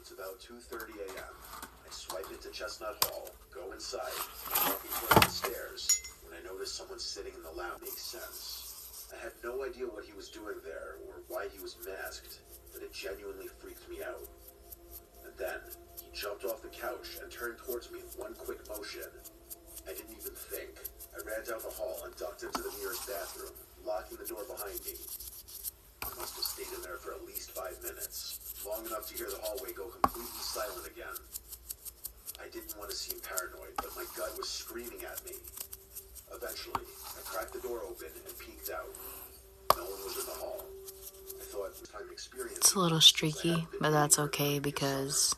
It's about 2:30 a.m. I swipe into Chestnut Hall, go inside, walking towards the stairs, when I notice someone sitting in the lounge. Makes sense. I had no idea what he was doing there, or why he was masked, but it genuinely freaked me out. And then, he jumped off the couch and turned towards me in one quick motion. I didn't even think. I ran down the hall and ducked into the nearest bathroom, locking the door behind me. I must have stayed in there for at least 5 minutes, long enough to hear the hallway go completely silent again. I didn't want to seem paranoid, but my gut was screaming at me. Eventually, I cracked the door open and peeked out. No one was in the hall. I thought time experience. It's a little streaky, but that's okay because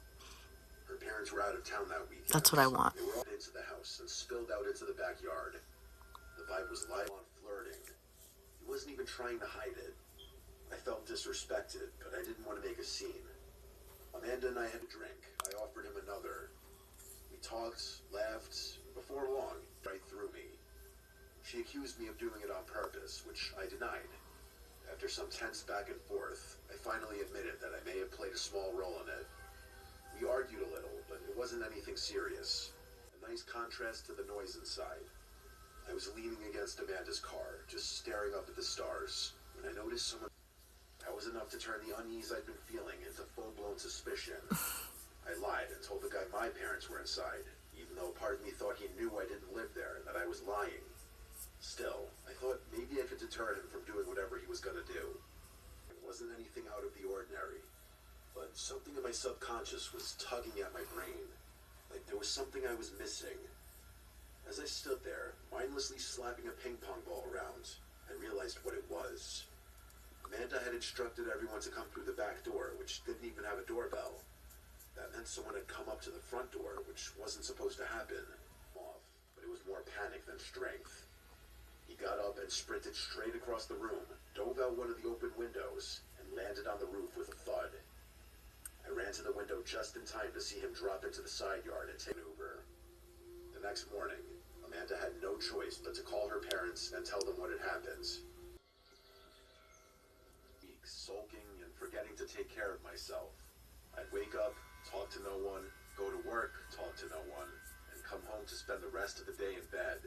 her parents were out of town that weekend. that's what I want. They were all into the house and spilled out into the backyard. The vibe was live on flirting. He wasn't even trying to hide it. I felt disrespected, but I didn't want to make a scene. Amanda and I had a drink. I offered him another. We talked, laughed, before long, right through me. She accused me of doing it on purpose, which I denied. After some tense back and forth, I finally admitted that I may have played a small role in it. We argued a little, but it wasn't anything serious. A nice contrast to the noise inside. I was leaning against Amanda's car, just staring up at the stars, when I noticed someone. That was enough to turn the unease I'd been feeling into full-blown suspicion. I lied and told the guy my parents were inside, even though part of me thought he knew I didn't live there and that I was lying. Still, I thought maybe I could deter him from doing whatever he was gonna do. It wasn't anything out of the ordinary, but something in my subconscious was tugging at my brain, like there was something I was missing. As I stood there, mindlessly slapping a ping pong ball around, I realized what it was. Amanda had instructed everyone to come through the back door, which didn't even have a doorbell. That meant someone had come up to the front door, which wasn't supposed to happen. But it was more panic than strength. He got up and sprinted straight across the room, dove out one of the open windows, and landed on the roof with a thud. I ran to the window just in time to see him drop into the side yard and take an Uber. The next morning, Amanda had no choice but to call her parents and tell them what had happened. Sulking and forgetting to take care of myself. I'd wake up, talk to no one, go to work, talk to no one, and come home to spend the rest of the day in bed.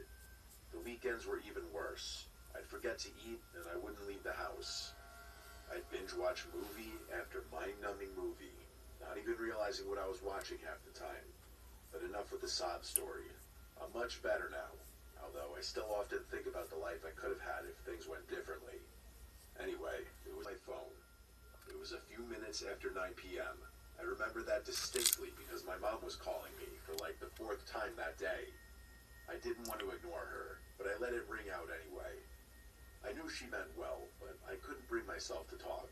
The weekends were even worse. I'd forget to eat and I wouldn't leave the house. I'd binge watch movie after mind-numbing movie, not even realizing what I was watching half the time. But enough with the sob story. I'm much better now, although I still often think about the life I could have had if things went differently. Anyway, it was my phone. It was a few minutes after 9 p.m. I remember that distinctly because my mom was calling me for like the 4th time that day. I didn't want to ignore her, but I let it ring out anyway. I knew she meant well, but I couldn't bring myself to talk.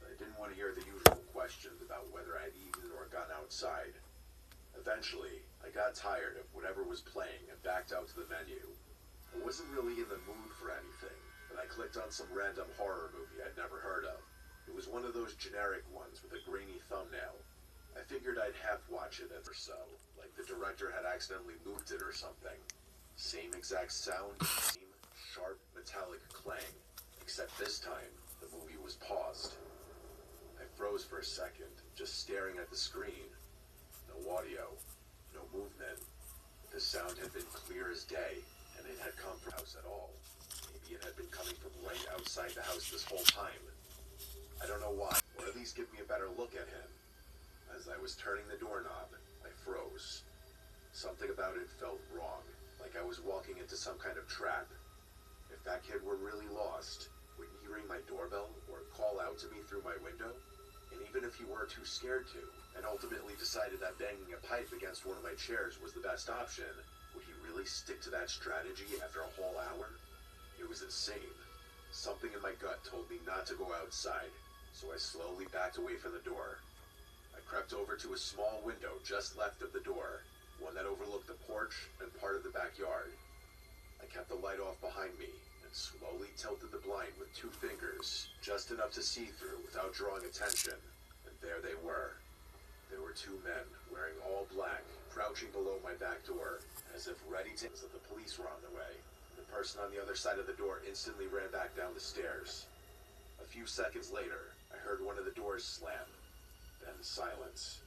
I didn't want to hear the usual questions about whether I'd eaten or gone outside. Eventually, I got tired of whatever was playing and backed out to the menu. I wasn't really in the mood for anything, but I clicked on some random horror movie I'd never heard of. It was one of those generic ones with a grainy thumbnail. I figured I'd half watch it or so, like the director had accidentally looped it or something. Same exact sound, same sharp metallic clang, except this time the movie was paused. I froze for a second, just staring at the screen. No audio, no movement. The sound had been clear as day, and it had come from the house at all. Maybe it had been coming from right outside the house this whole time. I don't know why, or at least give me a better look at him. As I was turning the doorknob, I froze. Something about it felt wrong, like I was walking into some kind of trap. If that kid were really lost, wouldn't he ring my doorbell or call out to me through my window? And even if he were too scared to, and ultimately decided that banging a pipe against one of my chairs was the best option, would he really stick to that strategy after a whole hour? It was insane. Something in my gut told me not to go outside, so I slowly backed away from the door. I crept over to a small window just left of the door, one that overlooked the porch and part of the backyard. I kept the light off behind me and slowly tilted the blind with 2 fingers, just enough to see through without drawing attention, and there they were. There were 2 men, wearing all black, crouching below my back door, as if ready to that the police were on the way. The person on the other side of the door instantly ran back down the stairs. A few seconds later, I heard one of the doors slam. Then in silence.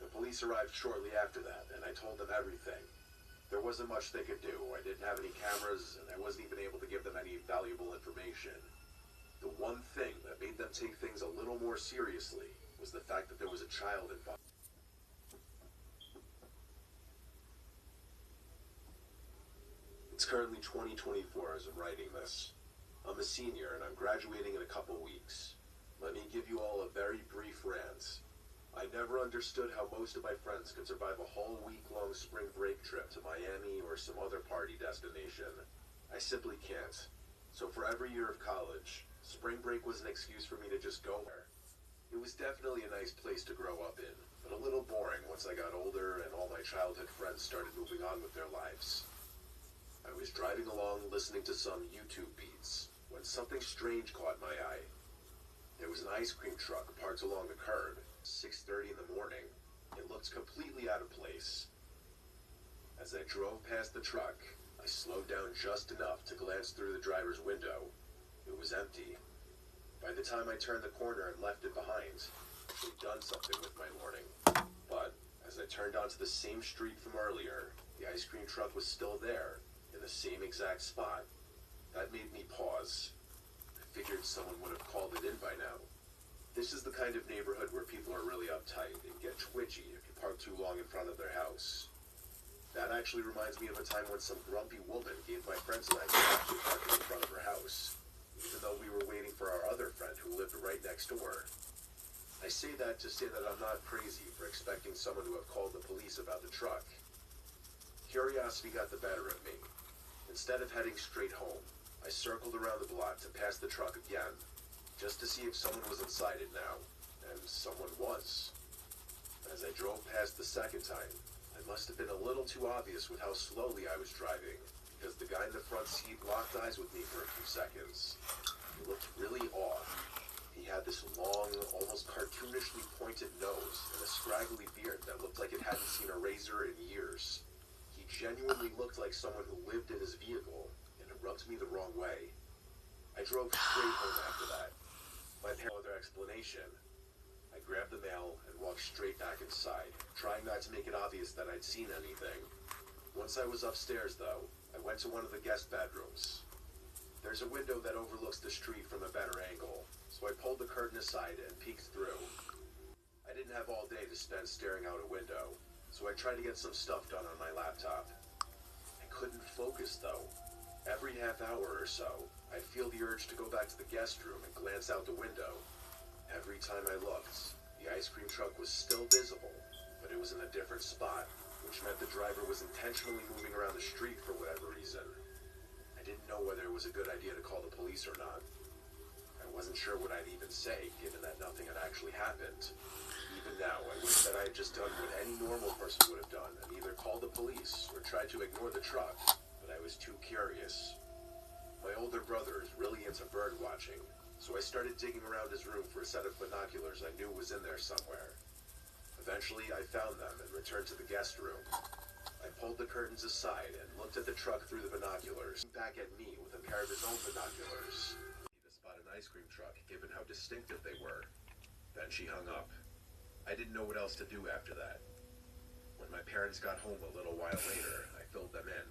The police arrived shortly after that, and I told them everything. There wasn't much they could do. I didn't have any cameras, and I wasn't even able to give them any valuable information. The one thing that made them take things a little more seriously was the fact that there was a child involved. It's currently 2024 as I'm writing this. I'm a senior and I'm graduating in a couple weeks. Let me give you all a very brief rant. I never understood how most of my friends could survive a whole week-long spring break trip to Miami or some other party destination. I simply can't. So for every year of college, spring break was an excuse for me to just go there. It was definitely a nice place to grow up in, but a little boring once I got older and all my childhood friends started moving on with their lives. I was driving along listening to some YouTube beats when something strange caught my eye. There was an ice cream truck parked along the curb, 6:30 in the morning. It looked completely out of place. As I drove past the truck, I slowed down just enough to glance through the driver's window. It was empty. By the time I turned the corner and left it behind, they'd done something with my morning. But as I turned onto the same street from earlier, the ice cream truck was still there, in the same exact spot. That made me pause. I figured someone would have called it in by now. This is the kind of neighborhood where people are really uptight and get twitchy if you park too long in front of their house. That actually reminds me of a time when some grumpy woman gave my friends and I actually parking in front of her house, even though we were waiting for our other friend who lived right next door. I say that to say that I'm not crazy for expecting someone to have called the police about the truck. Curiosity got the better of me. Instead of heading straight home, I circled around the block to pass the truck again, just to see if someone was inside it now, and someone was. As I drove past the second time, I must have been a little too obvious with how slowly I was driving, because the guy in the front seat locked eyes with me for a few seconds. He looked really off. He had this long, almost cartoonishly pointed nose and a scraggly beard that looked like it hadn't seen a razor in years. He genuinely looked like someone who lived in his vehicle, and it rubbed me the wrong way. I drove straight home after that. My parents had no other explanation. I grabbed the mail and walked straight back inside, trying not to make it obvious that I'd seen anything. Once I was upstairs, though, I went to one of the guest bedrooms. There's a window that overlooks the street from a better angle, so I pulled the curtain aside and peeked through. I didn't have all day to spend staring out a window, so I tried to get some stuff done on my laptop. I couldn't focus, though. Every half hour or so, I'd feel the urge to go back to the guest room and glance out the window. Every time I looked, the ice cream truck was still visible, but it was in a different spot, which meant the driver was intentionally moving around the street for whatever reason. I didn't know whether it was a good idea to call the police or not. I wasn't sure what I'd even say, given that nothing had actually happened. Even now, I wish that I had just done what any normal person would have done, and either called the police or tried to ignore the truck, but I was too curious. My older brother is really into bird watching, so I started digging around his room for a set of binoculars I knew was in there somewhere. Eventually, I found them and returned to the guest room. I pulled the curtains aside and looked at the truck through the binoculars, back at me with a pair of his own binoculars. To spot an ice cream truck, given how distinctive they were. Then she hung up. I didn't know what else to do after that. When my parents got home a little while later, I filled them in.